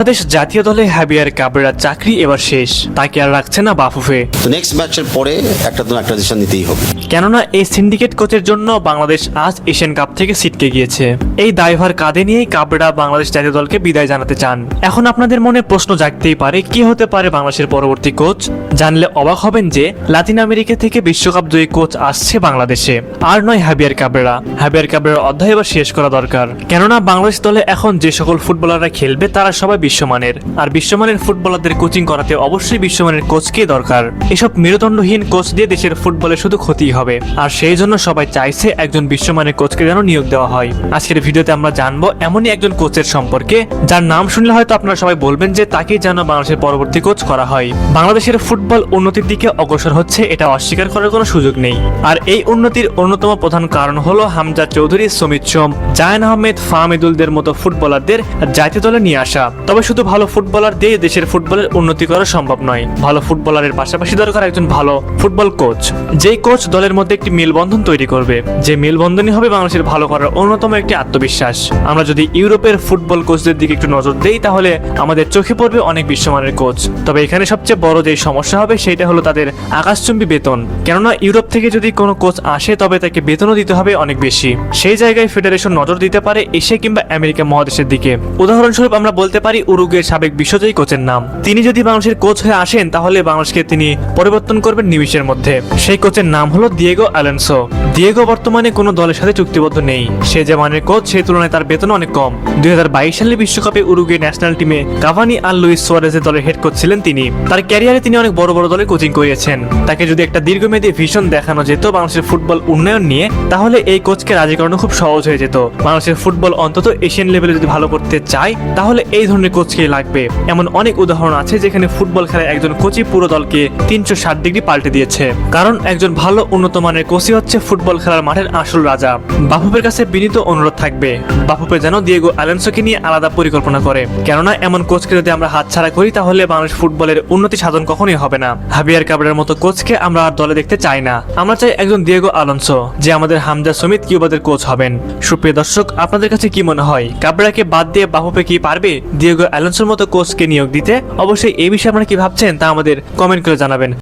বাংলাদেশ জাতীয় দলে হাবিয়ার কাবরেরার চাকরি এবার শেষ, তাকে আর রাখছে না বাফুফে। তো নেক্সট ম্যাচের পরে একটা ডিসিশন নিতেই হবে, কেননা এই সিন্ডিকেট কোচের জন্য বাংলাদেশ আজ এশিয়ান কাপ থেকে ছিটকে গিয়েছে। এই দায়ভার কাঁধে নিয়েই কাবরেরা বাংলাদেশ জাতীয় দলকে বিদায় জানাতে চান। এখন আপনাদের মনে প্রশ্ন জাগতেই পারে, কি হতে পারে বাংলাদেশের পরবর্তী কোচ? জানলে অবাক হবেন যে লাতিন আমেরিকা থেকে বিশ্বকাপ জয়ী কোচ আসছে বাংলাদেশে, আর নয় হাবিয়ার কাবরেরা। হাবিয়ার কাবরেরার অধ্যায় এবার শেষ করা দরকার, কেননা বাংলাদেশ দলে এখন যে সকল ফুটবলাররা খেলবে তারা সবাই বিশ্বমানের, আর বিশ্বমানের ফুটবলারদের কোচিং করাতে অবশ্যই বিশ্বমানের কোচকে দরকার। এসব মেরুদণ্ডহীন কোচ দিয়ে দেশের ফুটবলে শুধু ক্ষতিই হবে, আর সেই জন্য সবাই চাইছে একজন বিশ্বমানের কোচকে যেন নিয়োগ দেওয়া হয়। আজকের ভিডিওতে আমরা জানবো এমনই একজন কোচের সম্পর্কে, যার নাম শুনলে হয়তো আপনারা সবাই বলবেন যে তাকেই যেন বাংলাদেশের পরবর্তী কোচ করা হয়। বাংলাদেশের ফুটবল উন্নতির দিকে অগ্রসর হচ্ছে, এটা অস্বীকার করার কোনো সুযোগ নেই। আর এই উন্নতির অন্যতম প্রধান কারণ হলো হামজা চৌধুরী, সমিত সোম, জায়ান আহমেদ, ফাহমিদুলদের মতো ফুটবলারদের জাতীয় দলে নিয়ে আসা। তবে শুধু ভালো ফুটবলার দিয়ে দেশের ফুটবলের উন্নতি করা সম্ভব নয়। ভালো ফুটবলারের পাশাপাশি দরকার একজন ভালো ফুটবল কোচ, যেই কোচ দলের মধ্যে একটি মেলবন্ধন তৈরি করবে, যে মেলবন্ধনই হবে বাংলাদেশের ভালো করার অন্যতম একটি আত্মবিশ্বাস। আমরা যদি ইউরোপের ফুটবল কোচদের দিকে একটু নজর দেই, তাহলে আমাদের চোখে পড়বে অনেক বিশ্বমানের কোচ। তবে এখানে সবচেয়ে বড় যে সমস্যা হবে সেটা হলো তাদের আকাশচুম্বী বেতন। কেননা ইউরোপ থেকে যদি কোনো কোচ আসে তবে তাকে বেতনও দিতে হবে অনেক বেশি। সেই জায়গায় ফেডারেশন নজর দিতে পারে এশিয়া কিংবা আমেরিকা মহাদেশের দিকে। উদাহরণস্বরূপ আমরা বলতে পারি উরুগুয়ের সাবেক বিশ্বজয়ী কোচের নাম। তিনি যদি বাংলাদেশের কোচ হয়ে আসেন তাহলে বাংলাদেশকে তিনি পরিবর্তন করবেন নিমিষের মধ্যে। সেই কোচের নাম হলো দিয়েগো অ্যালোনসো। দিয়েগো বর্তমানে কোনো দলের সাথে চুক্তিবদ্ধ নেই। সে যে মানের কোচ, সেই তুলনায় তার বেতন অনেক কম। 2022 সালে বিশ্বকাপে উরুগুয়ে ন্যাশনাল টিমে কাভানি আর লুইস সুয়ারেজের দলের হেড কোচ ছিলেন তিনি। তার ক্যারিয়ারে তিনি অনেক বড় বড় দলে কোচিং করিয়েছেন। তাকে যদি একটা দীর্ঘমেয়াদী ভিশন দেখানো যেত বাংলাদেশের ফুটবল উন্নয়ন নিয়ে, তাহলে এই কোচকে রাজি করানো খুব সহজ হয়ে যেত। বাংলাদেশের ফুটবল অন্তত এশিয়ান লেভেলে যদি ভালো করতে চায় তাহলে এই ধরনের কোচকেই লাগবে। এমন অনেক উদাহরণ আছে যেখানে ফুটবল খেলায় একজন কোচই পুরো দলকে 360 ডিগ্রি পাল্টে দিয়েছে। কারণ একজন ভালো উন্নত মানের কোচই হচ্ছে ফুটবল খেলার মাঠের আসল রাজা। বাফুফের কাছে বিনীত অনুরোধ থাকবে, বাফুফে যেন দিয়েগো অ্যালোনসোকে নিয়ে আলাদা পরিকল্পনা করে। কেননা এমন কোচকে যদি আমরা হাতছাড়া করি তাহলে বাংলাদেশ ফুটবলের উন্নতি সাধন কখনোই হবে না। হাবিয়ার কাবরেরার মতো কোচকে আমরা আর দলে দেখতে চাই না। আমরা চাই একজন দিয়েগো অ্যালোনসো, যে আমাদের হামজা সমিত কিউবাদের কোচ হবেন। সুপ্রিয় দর্শক, আপনাদের কাছে কি মনে হয়, কাবরেরাকে বাদ দিয়ে বাফুফে কি পারবে দিয়েগো অ্যালোনসোর মতো কোচকে নিয়োগ দিতে? অবশ্যই এই বিষয়ে আপনারা কি ভাবছেন তা আমাদের কমেন্ট করে জানাবেন।